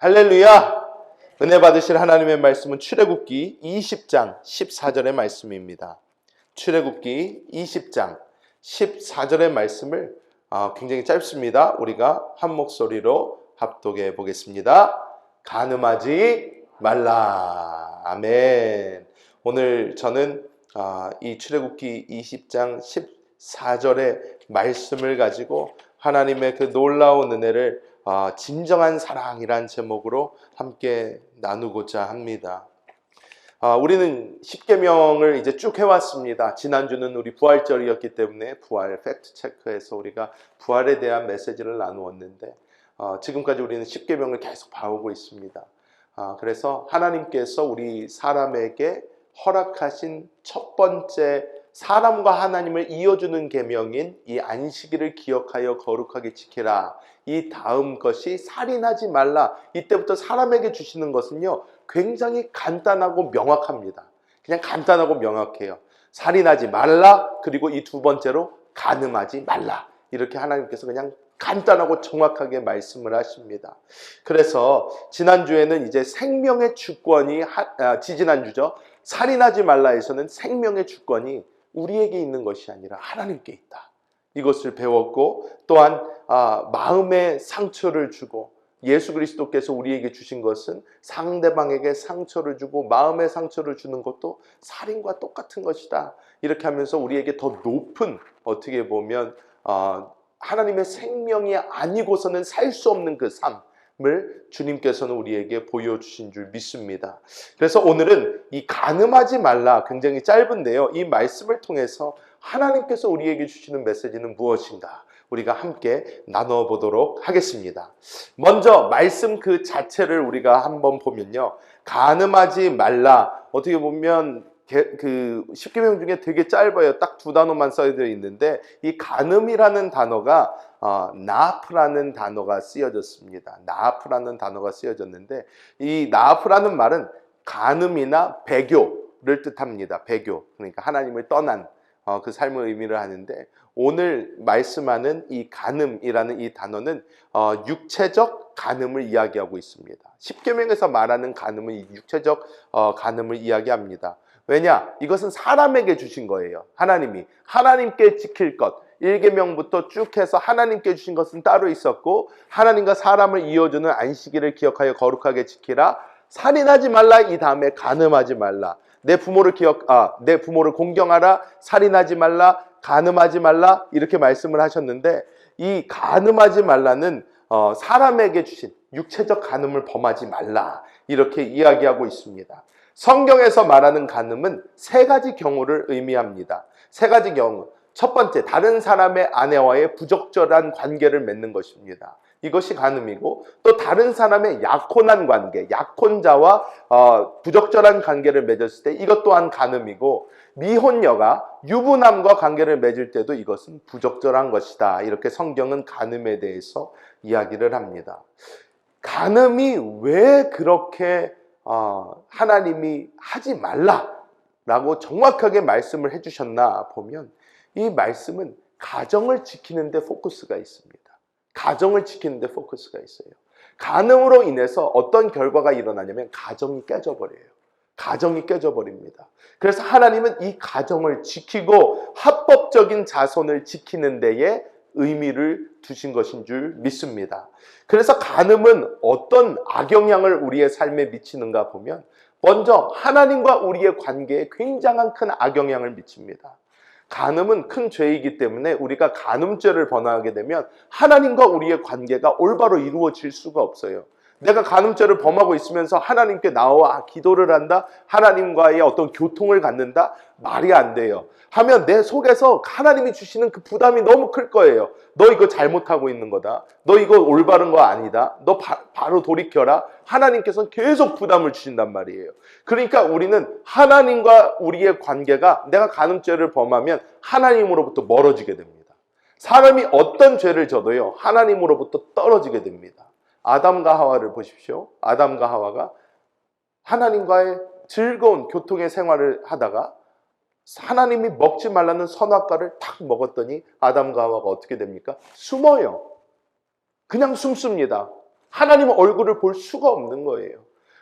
할렐루야! 은혜 받으실 하나님의 말씀은 출애굽기 20장 14절의 말씀입니다. 출애굽기 20장 14절의 말씀을 굉장히 짧습니다. 우리가 한 목소리로 합독해 보겠습니다. 간음하지 말라. 아멘. 오늘 저는 이 출애굽기 20장 14절의 말씀을 가지고 하나님의 그 놀라운 은혜를 진정한 사랑이란 제목으로 함께 나누고자 합니다. 우리는 십계명을 이제 쭉 해왔습니다. 지난주는 우리 부활절이었기 때문에 부활 팩트 체크해서 우리가 부활에 대한 메시지를 나누었는데 지금까지 우리는 십계명을 계속 봐오고 있습니다. 그래서 하나님께서 우리 사람에게 허락하신 첫 번째 사람과 하나님을 이어주는 계명인 이 안식일을 기억하여 거룩하게 지키라. 이 다음 것이 살인하지 말라. 이때부터 사람에게 주시는 것은요, 굉장히 간단하고 명확합니다. 그냥 간단하고 명확해요. 살인하지 말라. 그리고 이 두 번째로 간음하지 말라. 이렇게 하나님께서 그냥 간단하고 정확하게 말씀을 하십니다. 그래서 지난주에는 이제 생명의 주권이 지지난주죠. 살인하지 말라에서는 생명의 주권이 우리에게 있는 것이 아니라 하나님께 있다. 이것을 배웠고, 또한 마음의 상처를 주고, 예수 그리스도께서 우리에게 주신 것은 상대방에게 상처를 주고 마음의 상처를 주는 것도 살인과 똑같은 것이다. 이렇게 하면서 우리에게 더 높은, 어떻게 보면 하나님의 생명이 아니고서는 살 수 없는 그 삶을 주님께서는 우리에게 보여주신 줄 믿습니다. 그래서 오늘은 이 간음하지 말라, 굉장히 짧은데요, 이 말씀을 통해서 하나님께서 우리에게 주시는 메시지는 무엇인가, 우리가 함께 나눠보도록 하겠습니다. 먼저 말씀 그 자체를 우리가 한번 보면요, 간음하지 말라, 어떻게 보면 그 십계명 중에 되게 짧아요. 딱 두 단어만 써져 있는데, 이 간음이라는 단어가 나프라는 단어가 쓰여졌습니다. 나프라는 단어가 쓰여졌는데, 이 나프라는 말은 간음이나 배교를 뜻합니다. 배교, 그러니까 하나님을 떠난 그 삶의 의미를 하는데, 오늘 말씀하는 이 간음이라는 이 단어는 육체적 간음을 이야기하고 있습니다. 십계명에서 말하는 간음은 이 육체적 간음을 이야기합니다. 왜냐? 이것은 사람에게 주신 거예요. 하나님이 하나님께 지킬 것, 1계명부터 쭉 해서 하나님께 주신 것은 따로 있었고, 하나님과 사람을 이어주는 안식일을 기억하여 거룩하게 지키라. 살인하지 말라. 이 다음에 간음하지 말라. 내 부모를 공경하라. 살인하지 말라. 간음하지 말라. 이렇게 말씀을 하셨는데, 이 간음하지 말라는 사람에게 주신 육체적 간음을 범하지 말라. 이렇게 이야기하고 있습니다. 성경에서 말하는 간음은 세 가지 경우를 의미합니다. 세 가지 경우. 첫 번째, 다른 사람의 아내와의 부적절한 관계를 맺는 것입니다. 이것이 간음이고, 또 다른 사람의 약혼한 관계, 약혼자와 부적절한 관계를 맺었을 때 이것 또한 간음이고, 미혼녀가 유부남과 관계를 맺을 때도 이것은 부적절한 것이다. 이렇게 성경은 간음에 대해서 이야기를 합니다. 간음이 왜 그렇게 하나님이 하지 말라라고 정확하게 말씀을 해주셨나 보면, 이 말씀은 가정을 지키는 데 포커스가 있습니다. 가정을 지키는 데 포커스가 있어요. 간음으로 인해서 어떤 결과가 일어나냐면 가정이 깨져버려요. 가정이 깨져버립니다. 그래서 하나님은 이 가정을 지키고 합법적인 자손을 지키는 데에 의미를 두신 것인 줄 믿습니다. 그래서 간음은 어떤 악영향을 우리의 삶에 미치는가 보면, 먼저 하나님과 우리의 관계에 굉장한 큰 악영향을 미칩니다. 간음은 큰 죄이기 때문에 우리가 간음죄를 범하게 되면 하나님과 우리의 관계가 올바로 이루어질 수가 없어요. 내가 간음죄를 범하고 있으면서 하나님께 나와 기도를 한다, 하나님과의 어떤 교통을 갖는다, 말이 안 돼요. 하면 내 속에서 하나님이 주시는 그 부담이 너무 클 거예요. 너 이거 잘못하고 있는 거다. 너 이거 올바른 거 아니다. 너 바로 돌이켜라. 하나님께서는 계속 부담을 주신단 말이에요. 그러니까 우리는 하나님과 우리의 관계가, 내가 간음죄를 범하면 하나님으로부터 멀어지게 됩니다. 사람이 어떤 죄를 져도요, 하나님으로부터 떨어지게 됩니다. 아담과 하와를 보십시오. 아담과 하와가 하나님과의 즐거운 교통의 생활을 하다가 하나님이 먹지 말라는 선악과를 탁 먹었더니 아담과 하와가 어떻게 됩니까? 숨어요. 그냥 숨습니다. 하나님 얼굴을 볼 수가 없는 거예요.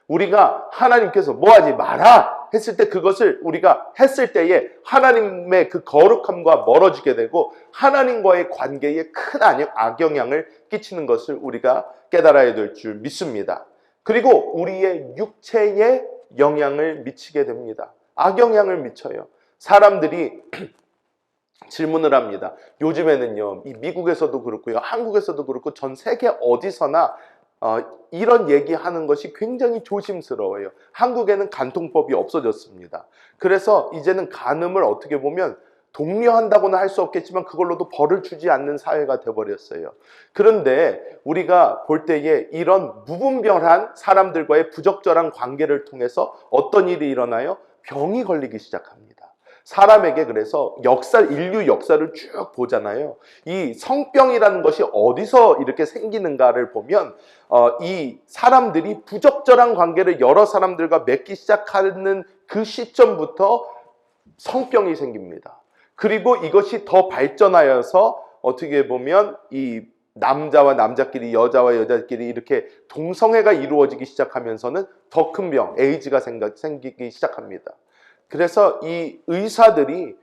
우리가 하나님께서 뭐 하지 마라 했을 때 그것을 우리가 했을 때에 하나님의 그 거룩함과 멀어지게 되고 하나님과의 관계에 큰 악영향을 끼치는 것을 우리가 깨달아야 될 줄 믿습니다. 그리고 우리의 육체에 영향을 미치게 됩니다. 악영향을 미쳐요. 사람들이 질문을 합니다. 요즘에는요, 이 미국에서도 그렇고요, 한국에서도 그렇고 전 세계 어디서나 이런 얘기하는 것이 굉장히 조심스러워요. 한국에는 간통법이 없어졌습니다. 그래서 이제는 간음을 어떻게 보면 독려한다고는 할 수 없겠지만 그걸로도 벌을 주지 않는 사회가 돼버렸어요. 그런데 우리가 볼 때에 이런 무분별한 사람들과의 부적절한 관계를 통해서 어떤 일이 일어나요? 병이 걸리기 시작합니다. 사람에게 그래서 인류 역사를 쭉 보잖아요. 이 성병이라는 것이 어디서 이렇게 생기는가를 보면 이 사람들이 부적절한 관계를 여러 사람들과 맺기 시작하는 그 시점부터 성병이 생깁니다. 그리고 이것이 더 발전하여서 어떻게 보면 이 남자와 남자끼리, 여자와 여자끼리 이렇게 동성애가 이루어지기 시작하면서는 더 큰 병, 에이즈가 생기기 시작합니다. 그래서 이 의사들이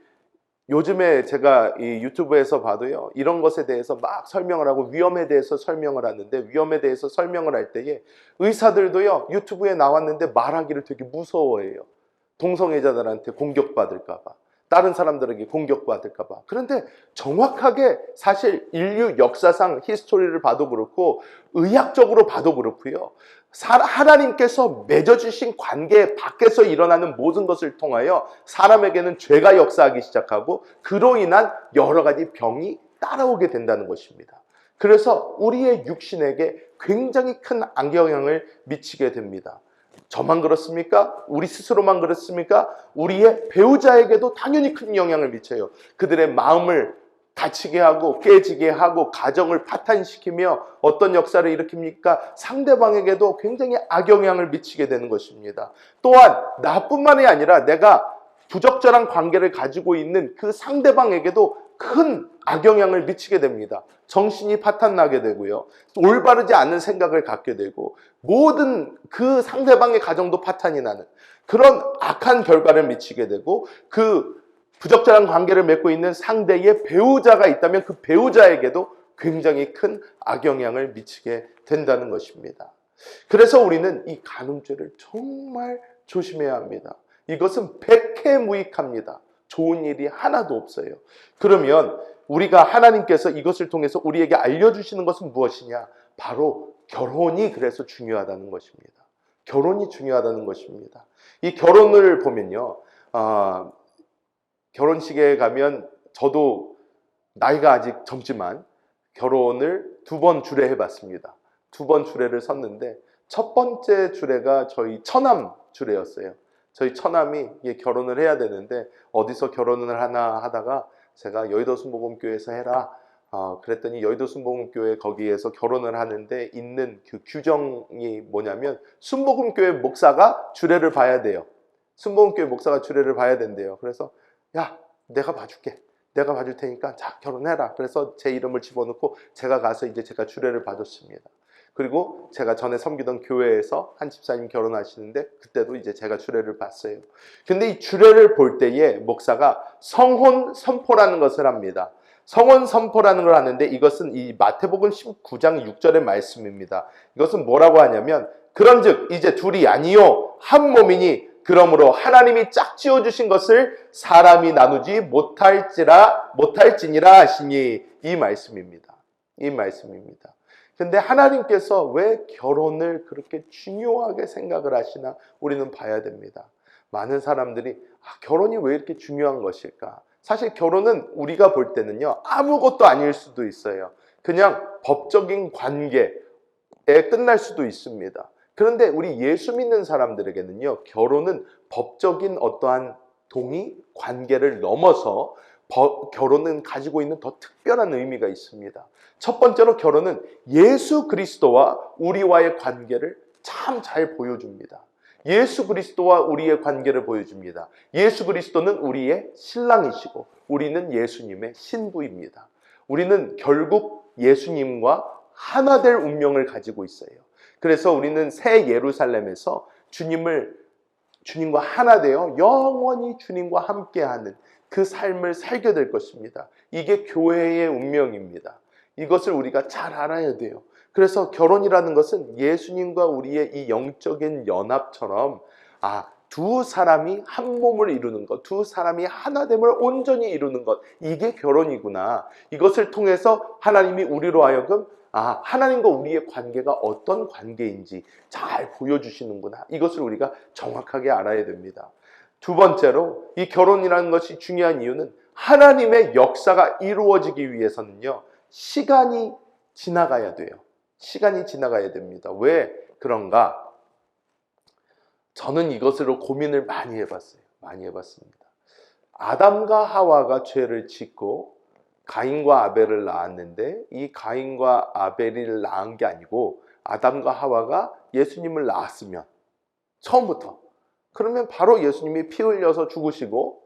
요즘에 제가 이 유튜브에서 봐도요, 이런 것에 대해서 막 설명을 하고 위험에 대해서 설명을 하는데, 위험에 대해서 설명을 할 때에 의사들도요, 유튜브에 나왔는데 말하기를 되게 무서워해요. 동성애자들한테 공격받을까봐, 다른 사람들에게 공격받을까봐. 그런데 정확하게 사실 인류 역사상 히스토리를 봐도 그렇고 의학적으로 봐도 그렇고요, 하나님께서 맺어주신 관계 밖에서 일어나는 모든 것을 통하여 사람에게는 죄가 역사하기 시작하고 그로 인한 여러 가지 병이 따라오게 된다는 것입니다. 그래서 우리의 육신에게 굉장히 큰 악영향을 미치게 됩니다. 저만 그렇습니까? 우리 스스로만 그렇습니까? 우리의 배우자에게도 당연히 큰 영향을 미쳐요. 그들의 마음을 다치게 하고 깨지게 하고 가정을 파탄시키며 어떤 역사를 일으킵니까? 상대방에게도 굉장히 악영향을 미치게 되는 것입니다. 또한 나뿐만이 아니라 내가 부적절한 관계를 가지고 있는 그 상대방에게도 큰 악영향을 미치게 됩니다. 정신이 파탄나게 되고요, 올바르지 않은 생각을 갖게 되고 모든 그 상대방의 가정도 파탄이 나는 그런 악한 결과를 미치게 되고, 그 부적절한 관계를 맺고 있는 상대의 배우자가 있다면 그 배우자에게도 굉장히 큰 악영향을 미치게 된다는 것입니다. 그래서 우리는 이 간음죄를 정말 조심해야 합니다. 이것은 백해무익합니다. 좋은 일이 하나도 없어요. 그러면 우리가 하나님께서 이것을 통해서 우리에게 알려주시는 것은 무엇이냐? 바로 결혼이 그래서 중요하다는 것입니다. 결혼이 중요하다는 것입니다. 이 결혼을 보면요, 결혼식에 가면 저도 나이가 아직 젊지만 결혼을 2번 주례해 봤습니다. 2번 주례를 섰는데 첫 번째 주례가 저희 처남 주례였어요. 저희 처남이 결혼을 해야 되는데 어디서 결혼을 하나 하다가 제가 여의도 순복음교회에서 해라. 그랬더니 여의도 순복음교회 거기에서 결혼을 하는데 있는 그 규정이 뭐냐면 순복음교회 목사가 주례를 봐야 돼요. 순복음교회 목사가 주례를 봐야 된대요. 그래서 야, 내가 봐줄게. 내가 봐줄 테니까 자, 결혼해라. 그래서 제 이름을 집어넣고 제가 가서 이제 제가 주례를 봐줬습니다. 그리고 제가 전에 섬기던 교회에서 한 집사님 결혼하시는데 그때도 이제 제가 주례를 봤어요. 근데 이 주례를 볼 때에 목사가 성혼 선포라는 것을 합니다. 성혼 선포라는 걸 하는데 이것은 이 마태복음 19장 6절의 말씀입니다. 이것은 뭐라고 하냐면 그런즉 이제 둘이 아니요 한 몸이니 그러므로 하나님이 짝지어 주신 것을 사람이 나누지 못할지니라 하시니, 이 말씀입니다. 이 말씀입니다. 근데 하나님께서 왜 결혼을 그렇게 중요하게 생각을 하시나 우리는 봐야 됩니다. 많은 사람들이 결혼이 왜 이렇게 중요한 것일까? 사실 결혼은 우리가 볼 때는요, 아무것도 아닐 수도 있어요. 그냥 법적인 관계에 끝날 수도 있습니다. 그런데 우리 예수 믿는 사람들에게는요, 결혼은 법적인 어떠한 동의, 관계를 넘어서 결혼은 가지고 있는 더 특별한 의미가 있습니다. 첫 번째로 결혼은 예수 그리스도와 우리와의 관계를 참 잘 보여줍니다. 예수 그리스도와 우리의 관계를 보여줍니다. 예수 그리스도는 우리의 신랑이시고 우리는 예수님의 신부입니다. 우리는 결국 예수님과 하나 될 운명을 가지고 있어요. 그래서 우리는 새 예루살렘에서 주님과 하나 되어 영원히 주님과 함께하는 그 삶을 살게 될 것입니다. 이게 교회의 운명입니다. 이것을 우리가 잘 알아야 돼요. 그래서 결혼이라는 것은 예수님과 우리의 이 영적인 연합처럼 두 사람이 한 몸을 이루는 것, 두 사람이 하나됨을 온전히 이루는 것, 이게 결혼이구나. 이것을 통해서 하나님이 우리로 하여금 하나님과 우리의 관계가 어떤 관계인지 잘 보여주시는구나. 이것을 우리가 정확하게 알아야 됩니다. 두 번째로 이 결혼이라는 것이 중요한 이유는 하나님의 역사가 이루어지기 위해서는요, 시간이 지나가야 돼요. 시간이 지나가야 됩니다. 왜 그런가? 저는 이것으로 고민을 많이 해봤습니다. 아담과 하와가 죄를 짓고 가인과 아벨을 낳았는데 이 가인과 아벨을 낳은 게 아니고 아담과 하와가 예수님을 낳았으면 처음부터, 그러면 바로 예수님이 피 흘려서 죽으시고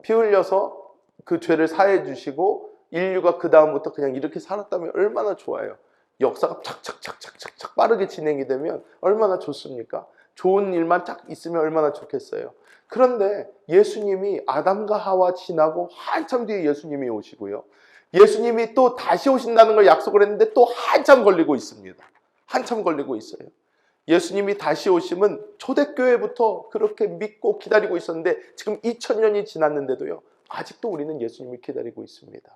피 흘려서 그 죄를 사해 주시고 인류가 그 다음부터 그냥 이렇게 살았다면 얼마나 좋아요. 역사가 착착착착착 빠르게 진행이 되면 얼마나 좋습니까? 좋은 일만 딱 있으면 얼마나 좋겠어요. 그런데 예수님이 아담과 하와 지나고 한참 뒤에 예수님이 오시고요, 예수님이 또 다시 오신다는 걸 약속을 했는데 또 한참 걸리고 있습니다. 한참 걸리고 있어요. 예수님이 다시 오심은 초대교회부터 그렇게 믿고 기다리고 있었는데 지금 2000년이 지났는데도요, 아직도 우리는 예수님을 기다리고 있습니다.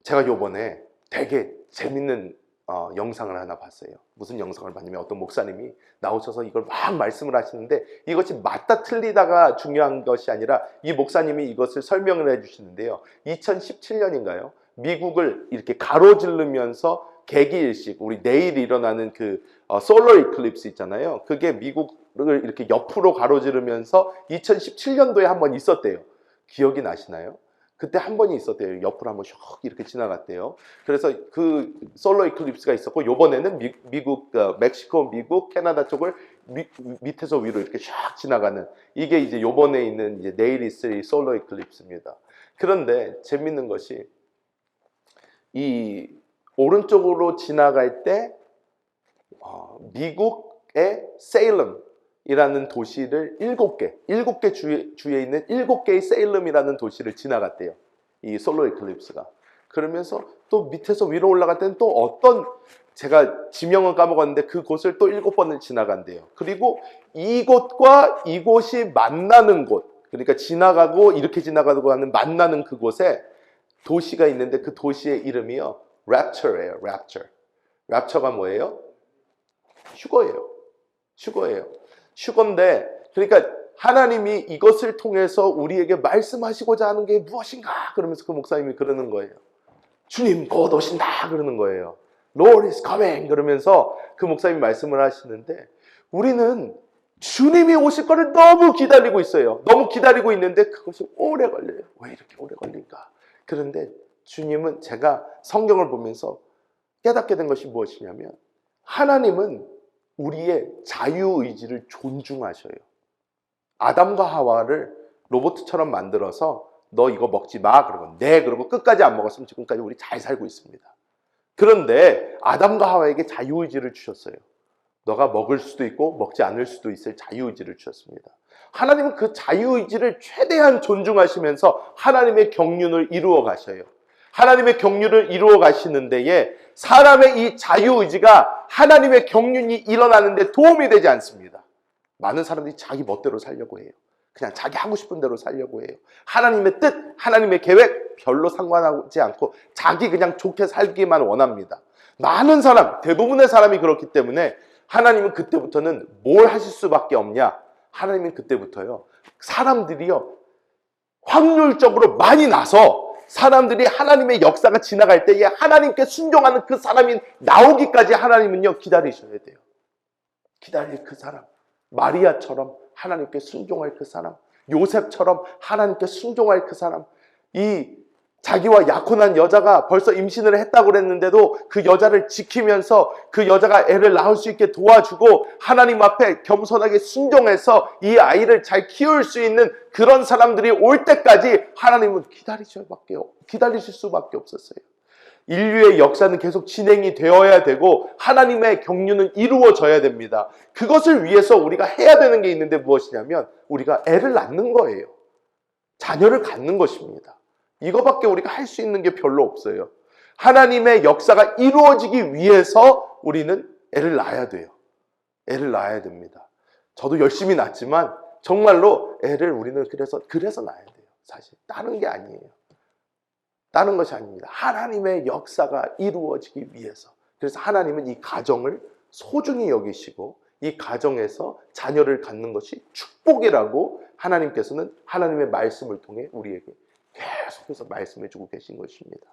제가 요번에 되게 재밌는 영상을 하나 봤어요. 무슨 영상을 봤냐면 어떤 목사님이 나오셔서 이걸 막 말씀을 하시는데 이것이 맞다 틀리다가 중요한 것이 아니라 이 목사님이 이것을 설명을 해주시는데요. 2017년인가요? 미국을 이렇게 가로지르면서 개기일식, 우리 내일 일어나는 그 솔러 이클립스 있잖아요. 그게 미국을 이렇게 옆으로 가로지르면서 2017년도에 한 번 있었대요. 기억이 나시나요? 그때 한 번이 있었대요. 옆으로 한번 슉 이렇게 지나갔대요. 그래서 그 솔러 이클립스가 있었고, 요번에는 미국, 멕시코, 미국, 캐나다 쪽을 밑에서 위로 이렇게 샥 지나가는, 이게 이제 요번에 있는 이제 내일 있을 이 솔러 이클립스입니다. 그런데 재밌는 것이 이 오른쪽으로 지나갈 때 미국의 세일럼이라는 도시를 7개 주에 있는 7개의 세일럼이라는 도시를 지나갔대요. 이 솔러 이클립스가. 그러면서 또 밑에서 위로 올라갈 때는 또 어떤, 제가 지명은 까먹었는데 그곳을 또 7번을 지나간대요. 그리고 이곳과 이곳이 만나는 곳, 그러니까 지나가고 이렇게 지나가고 하는 만나는 그곳에 도시가 있는데 그 도시의 이름이요, 랩처예요. 랩처가 뭐예요? 휴거예요. 휴거인데, 그러니까 하나님이 이것을 통해서 우리에게 말씀하시고자 하는 게 무엇인가? 그러면서 그 목사님이 그러는 거예요. 주님 곧 오신다 그러는 거예요. Lord is coming 그러면서 그 목사님이 말씀을 하시는데, 우리는 주님이 오실 거를 너무 기다리고 있어요. 너무 기다리고 있는데 그것이 오래 걸려요. 왜 이렇게 오래 걸린가? 그런데 주님은, 제가 성경을 보면서 깨닫게 된 것이 무엇이냐면, 하나님은 우리의 자유의지를 존중하셔요. 아담과 하와를 로봇처럼 만들어서 너 이거 먹지 마 그러고 네 그러고 끝까지 안 먹었으면 지금까지 우리 잘 살고 있습니다. 그런데 아담과 하와에게 자유의지를 주셨어요. 너가 먹을 수도 있고 먹지 않을 수도 있을 자유의지를 주셨습니다. 하나님은 그 자유의지를 최대한 존중하시면서 하나님의 경륜을 이루어 가셔요. 하나님의 경륜을 이루어 가시는 데에 사람의 이 자유의지가 하나님의 경륜이 일어나는 데 도움이 되지 않습니다. 많은 사람들이 자기 멋대로 살려고 해요. 그냥 자기 하고 싶은 대로 살려고 해요. 하나님의 뜻, 하나님의 계획 별로 상관하지 않고 자기 그냥 좋게 살기만 원합니다. 많은 사람, 대부분의 사람이 그렇기 때문에 하나님은 그때부터는 뭘 하실 수밖에 없냐? 하나님은 그때부터요, 사람들이요 확률적으로 많이 나서 사람들이 하나님의 역사가 지나갈 때에 하나님께 순종하는 그 사람이 나오기까지 하나님은요 기다리셔야 돼요. 기다릴 그 사람, 마리아처럼 하나님께 순종할 그 사람, 요셉처럼 하나님께 순종할 그 사람, 이 자기와 약혼한 여자가 벌써 임신을 했다고 그랬는데도 그 여자를 지키면서 그 여자가 애를 낳을 수 있게 도와주고 하나님 앞에 겸손하게 순종해서 이 아이를 잘 키울 수 있는 그런 사람들이 올 때까지 하나님은 기다리실 수밖에 없었어요. 인류의 역사는 계속 진행이 되어야 되고 하나님의 경륜은 이루어져야 됩니다. 그것을 위해서 우리가 해야 되는 게 있는데 무엇이냐면 우리가 애를 낳는 거예요. 자녀를 갖는 것입니다. 이거밖에 우리가 할 수 있는 게 별로 없어요. 하나님의 역사가 이루어지기 위해서 우리는 애를 낳아야 돼요. 애를 낳아야 됩니다. 저도 열심히 낳지만 정말로 애를 우리는 그래서 낳아야 돼요. 사실 다른 게 아니에요. 다른 것이 아닙니다. 하나님의 역사가 이루어지기 위해서. 그래서 하나님은 이 가정을 소중히 여기시고 이 가정에서 자녀를 갖는 것이 축복이라고 하나님께서는 하나님의 말씀을 통해 우리에게 계속해서 말씀해주고 계신 것입니다.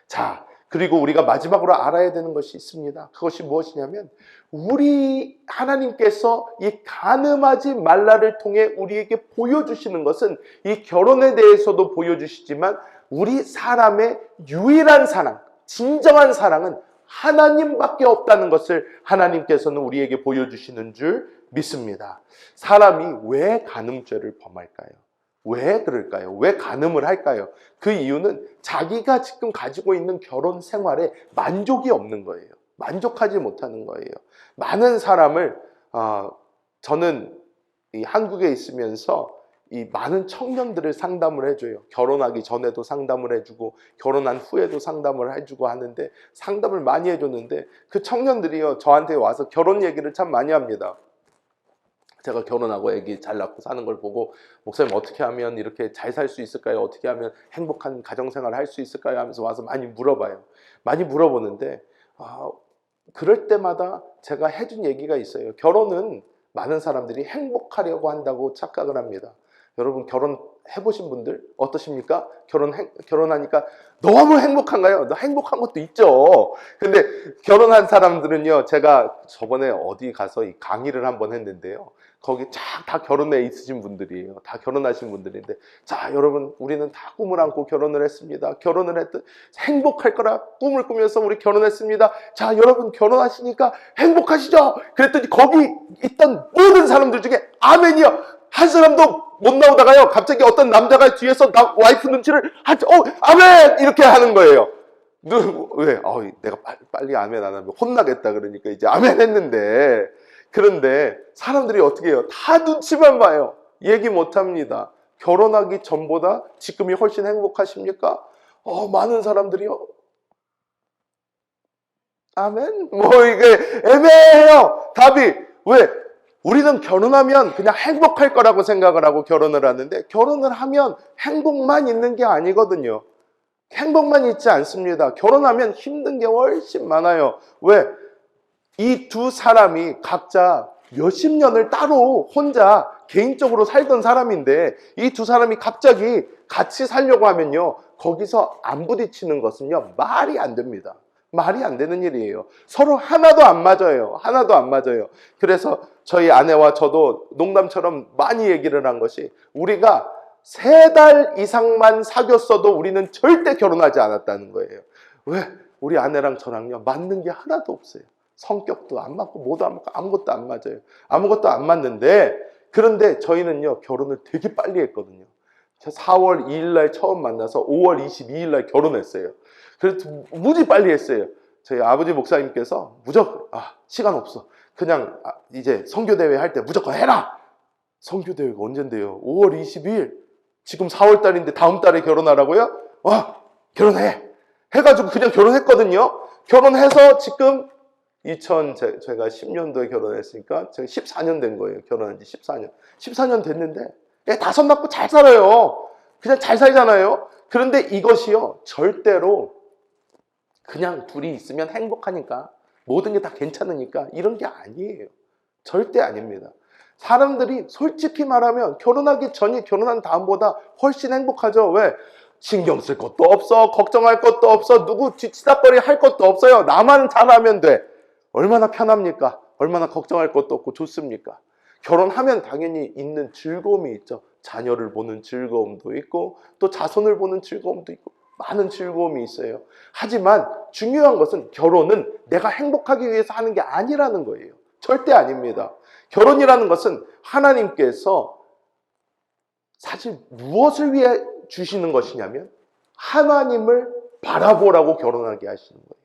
자, 그리고 우리가 마지막으로 알아야 되는 것이 있습니다. 그것이 무엇이냐면 우리 하나님께서 이 가늠하지 말라를 통해 우리에게 보여주시는 것은 이 결혼에 대해서도 보여주시지만 우리 사람의 유일한 사랑, 진정한 사랑은 하나님밖에 없다는 것을 하나님께서는 우리에게 보여주시는 줄 믿습니다. 사람이 왜 간음죄를 범할까요? 왜 그럴까요? 왜 간음을 할까요? 그 이유는 자기가 지금 가지고 있는 결혼 생활에 만족이 없는 거예요. 만족하지 못하는 거예요. 많은 사람을 저는 이 한국에 있으면서 이 많은 청년들을 상담을 해줘요. 결혼하기 전에도 상담을 해주고 결혼한 후에도 상담을 해주고 하는데 상담을 많이 해줬는데 그 청년들이요 저한테 와서 결혼 얘기를 참 많이 합니다. 제가 결혼하고 애기 잘 낳고 사는 걸 보고 목사님 어떻게 하면 이렇게 잘 살 수 있을까요? 어떻게 하면 행복한 가정생활을 할 수 있을까요? 하면서 와서 많이 물어봐요. 많이 물어보는데 그럴 때마다 제가 해준 얘기가 있어요. 결혼은 많은 사람들이 행복하려고 한다고 착각을 합니다. 여러분 결혼해보신 분들 어떠십니까? 결혼하니까 너무 행복한가요? 행복한 것도 있죠. 근데 결혼한 사람들은요, 제가 저번에 어디 가서 이 강의를 한번 했는데요. 거기 다 결혼해 있으신 분들이에요. 다 결혼하신 분들인데, 자, 여러분, 우리는 다 꿈을 안고 결혼을 했습니다. 결혼을 했던, 행복할 거라 꿈을 꾸면서 우리 결혼했습니다. 자, 여러분, 결혼하시니까 행복하시죠? 그랬더니 거기 있던 모든 사람들 중에 아멘이요. 한 사람도 못 나오다가요, 갑자기 어떤 남자가 뒤에서 와이프 눈치를 아멘! 이렇게 하는 거예요. 왜? 내가 빨리 아멘 안 하면 혼나겠다 그러니까 이제 아멘 했는데, 그런데 사람들이 어떻게 해요? 다 눈치만 봐요. 얘기 못 합니다. 결혼하기 전보다 지금이 훨씬 행복하십니까? 많은 사람들이요. 아멘? 이게 애매해요. 답이. 왜? 우리는 결혼하면 그냥 행복할 거라고 생각을 하고 결혼을 하는데 결혼을 하면 행복만 있는 게 아니거든요. 행복만 있지 않습니다. 결혼하면 힘든 게 훨씬 많아요. 왜? 이 두 사람이 각자 몇십 년을 따로 혼자 개인적으로 살던 사람인데 이 두 사람이 갑자기 같이 살려고 하면요. 거기서 안 부딪히는 것은요. 말이 안 됩니다. 말이 안 되는 일이에요. 서로 하나도 안 맞아요. 하나도 안 맞아요. 그래서 저희 아내와 저도 농담처럼 많이 얘기를 한 것이 우리가 3달 이상만 사귀었어도 우리는 절대 결혼하지 않았다는 거예요. 왜? 우리 아내랑 저랑요. 맞는 게 하나도 없어요. 성격도 안 맞고 뭐도 안 맞고 아무것도 안 맞아요. 아무것도 안 맞는데 그런데 저희는요. 결혼을 되게 빨리 했거든요. 4월 2일 날 처음 만나서 5월 22일 날 결혼했어요. 그래서 무지 빨리 했어요. 저희 아버지 목사님께서 무조건 시간 없어. 그냥 이제 선교대회 할 때 무조건 해라. 선교대회가 언젠데요? 5월 22일. 지금 4월 달인데 다음 달에 결혼하라고요? 결혼해. 해가지고 그냥 결혼했거든요. 결혼해서 지금 제가 10년도에 결혼했으니까 제가 14년 된 거예요. 결혼한 지 14년. 14년 됐는데 애 5 낳고 잘 살아요. 그냥 잘 살잖아요. 그런데 이것이요. 절대로 그냥 둘이 있으면 행복하니까 모든 게 다 괜찮으니까 이런 게 아니에요. 절대 아닙니다. 사람들이 솔직히 말하면 결혼하기 전이 결혼한 다음보다 훨씬 행복하죠. 왜? 신경 쓸 것도 없어. 걱정할 것도 없어. 누구 뒤치다거리 할 것도 없어요. 나만 잘하면 돼. 얼마나 편합니까? 얼마나 걱정할 것도 없고 좋습니까? 결혼하면 당연히 있는 즐거움이 있죠. 자녀를 보는 즐거움도 있고 또 자손을 보는 즐거움도 있고 많은 즐거움이 있어요. 하지만 중요한 것은 결혼은 내가 행복하기 위해서 하는 게 아니라는 거예요. 절대 아닙니다. 결혼이라는 것은 하나님께서 사실 무엇을 위해 주시는 것이냐면 하나님을 바라보라고 결혼하게 하시는 거예요.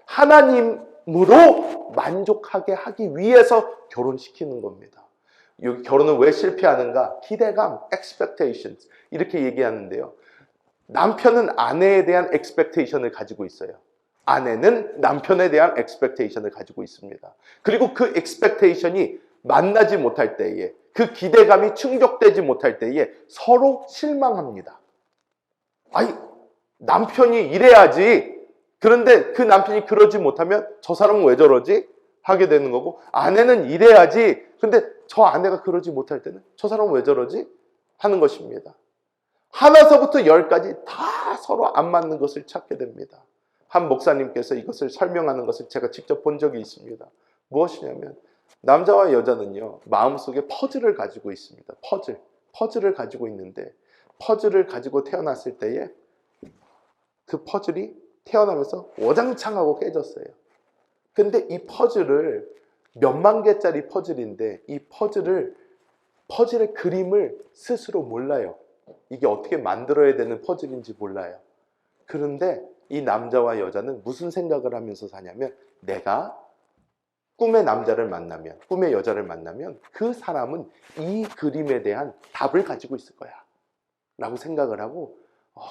하나님으로 만족하게 하기 위해서 결혼시키는 겁니다. 여기 결혼은 왜 실패하는가? 기대감, expectations 이렇게 얘기하는데요. 남편은 아내에 대한 expectation을 가지고 있어요. 아내는 남편에 대한 expectation을 가지고 있습니다. 그리고 그 expectation이 만나지 못할 때에, 그 기대감이 충족되지 못할 때에 서로 실망합니다. 아니, 남편이 이래야지. 그런데 그 남편이 그러지 못하면 저 사람은 왜 저러지? 하게 되는 거고, 아내는 이래야지. 근데 저 아내가 그러지 못할 때는 저 사람은 왜 저러지? 하는 것입니다. 하나서부터 열까지 다 서로 안 맞는 것을 찾게 됩니다. 한 목사님께서 이것을 설명하는 것을 제가 직접 본 적이 있습니다. 무엇이냐면 남자와 여자는요, 마음속에 퍼즐을 가지고 있습니다. 퍼즐을 가지고 있는데, 퍼즐을 가지고 태어났을 때에 그 퍼즐이 태어나면서 와장창하고 깨졌어요. 근데 이 퍼즐을 몇만 개짜리 퍼즐인데, 이 퍼즐의 그림을 스스로 몰라요. 이게 어떻게 만들어야 되는 퍼즐인지 몰라요. 그런데 이 남자와 여자는 무슨 생각을 하면서 사냐면, 내가 꿈의 남자를 만나면, 꿈의 여자를 만나면 그 사람은 이 그림에 대한 답을 가지고 있을 거야 라고 생각을 하고,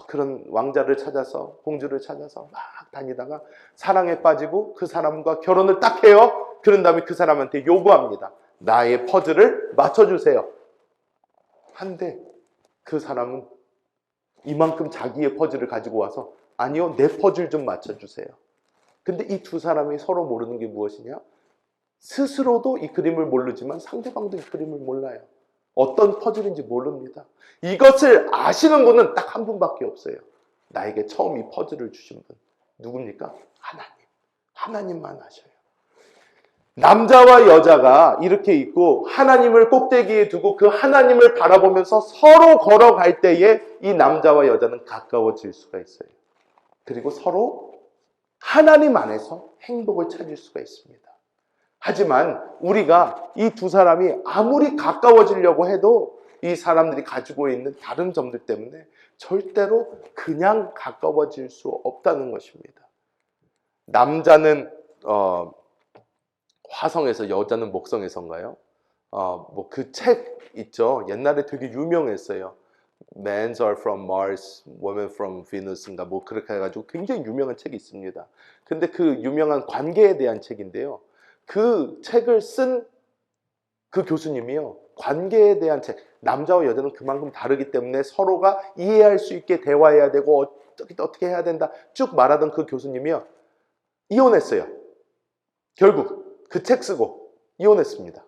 그런 왕자를 찾아서, 공주를 찾아서 막 다니다가 사랑에 빠지고 그 사람과 결혼을 딱 해요. 그런 다음에 그 사람한테 요구합니다. 나의 퍼즐을 맞춰주세요. 한데 그 사람은 이만큼 자기의 퍼즐을 가지고 와서, 아니요, 내 퍼즐 좀 맞춰주세요. 근데 이 두 사람이 서로 모르는 게 무엇이냐? 스스로도 이 그림을 모르지만 상대방도 이 그림을 몰라요. 어떤 퍼즐인지 모릅니다. 이것을 아시는 분은 딱 한 분밖에 없어요. 나에게 처음 이 퍼즐을 주신 분. 누굽니까? 하나님. 하나님만 아셔요. 남자와 여자가 이렇게 있고 하나님을 꼭대기에 두고 그 하나님을 바라보면서 서로 걸어갈 때에 이 남자와 여자는 가까워질 수가 있어요. 그리고 서로 하나님 안에서 행복을 찾을 수가 있습니다. 하지만 우리가 이 두 사람이 아무리 가까워지려고 해도 이 사람들이 가지고 있는 다른 점들 때문에 절대로 그냥 가까워질 수 없다는 것입니다. 남자는 화성에서, 여자는 목성에서인가요? 뭐 그 책 있죠. 옛날에 되게 유명했어요. Men are from Mars, Women from Venus인가 뭐 그렇게 해가지고 굉장히 유명한 책이 있습니다. 근데 그 유명한 관계에 대한 책인데요. 그 책을 쓴 그 교수님이요, 관계에 대한 책, 남자와 여자는 그만큼 다르기 때문에 서로가 이해할 수 있게 대화해야 되고 어떻게 해야 된다 쭉 말하던 그 교수님이요, 이혼했어요. 결국 그 책 쓰고 이혼했습니다.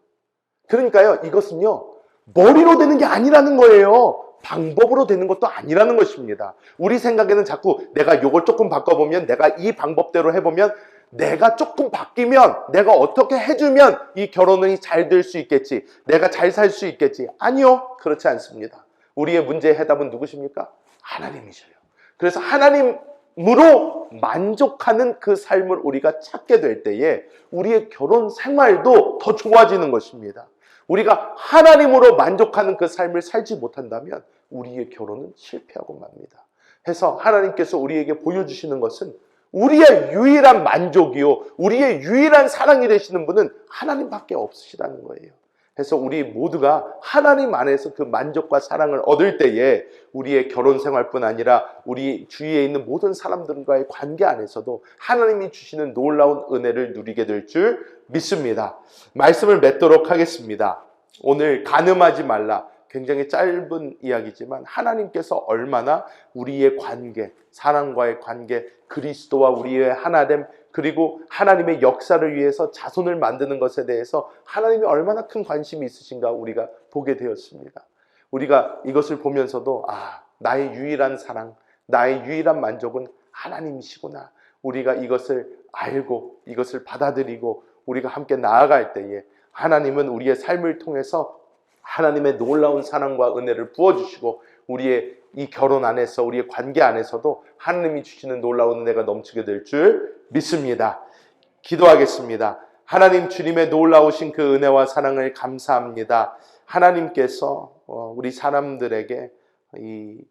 그러니까요, 이것은요 머리로 되는 게 아니라는 거예요. 방법으로 되는 것도 아니라는 것입니다. 우리 생각에는 자꾸 내가 이걸 조금 바꿔보면, 내가 이 방법대로 해보면, 내가 조금 바뀌면, 내가 어떻게 해주면 이 결혼이 잘 될 수 있겠지, 내가 잘 살 수 있겠지. 아니요, 그렇지 않습니다. 우리의 문제의 해답은 누구십니까? 하나님이셔요. 그래서 하나님으로 만족하는 그 삶을 우리가 찾게 될 때에 우리의 결혼 생활도 더 좋아지는 것입니다. 우리가 하나님으로 만족하는 그 삶을 살지 못한다면 우리의 결혼은 실패하고 맙니다. 해서 하나님께서 우리에게 보여주시는 것은 우리의 유일한 만족이요, 우리의 유일한 사랑이 되시는 분은 하나님밖에 없으시다는 거예요. 그래서 우리 모두가 하나님 안에서 그 만족과 사랑을 얻을 때에 우리의 결혼 생활뿐 아니라 우리 주위에 있는 모든 사람들과의 관계 안에서도 하나님이 주시는 놀라운 은혜를 누리게 될 줄 믿습니다. 말씀을 맺도록 하겠습니다. 오늘 간음하지 말라, 굉장히 짧은 이야기지만 하나님께서 얼마나 우리의 관계, 사랑과의 관계, 그리스도와 우리의 하나됨, 그리고 하나님의 역사를 위해서 자손을 만드는 것에 대해서 하나님이 얼마나 큰 관심이 있으신가 우리가 보게 되었습니다. 우리가 이것을 보면서도 나의 유일한 사랑, 나의 유일한 만족은 하나님이시구나. 우리가 이것을 알고 이것을 받아들이고 우리가 함께 나아갈 때에 하나님은 우리의 삶을 통해서 하나님의 놀라운 사랑과 은혜를 부어주시고 우리의 이 결혼 안에서, 우리의 관계 안에서도 하나님이 주시는 놀라운 은혜가 넘치게 될 줄 믿습니다. 기도하겠습니다. 하나님, 주님의 놀라우신 그 은혜와 사랑을 감사합니다. 하나님께서 우리 사람들에게 이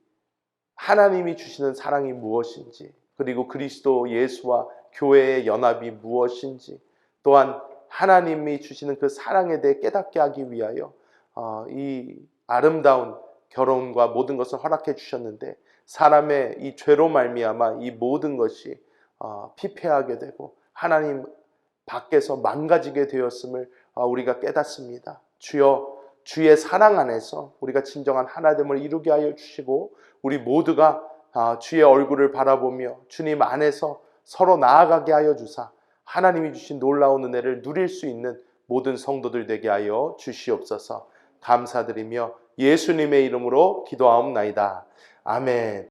하나님이 주시는 사랑이 무엇인지, 그리고 그리스도 예수와 교회의 연합이 무엇인지, 또한 하나님이 주시는 그 사랑에 대해 깨닫게 하기 위하여 이 아름다운 결혼과 모든 것을 허락해 주셨는데, 사람의 이 죄로 말미암아 이 모든 것이 피폐하게 되고 하나님 밖에서 망가지게 되었음을 우리가 깨닫습니다. 주여, 주의 사랑 안에서 우리가 진정한 하나됨을 이루게 하여 주시고, 우리 모두가 주의 얼굴을 바라보며 주님 안에서 서로 나아가게 하여 주사 하나님이 주신 놀라운 은혜를 누릴 수 있는 모든 성도들 되게 하여 주시옵소서. 감사드리며 예수님의 이름으로 기도하옵나이다. 아멘.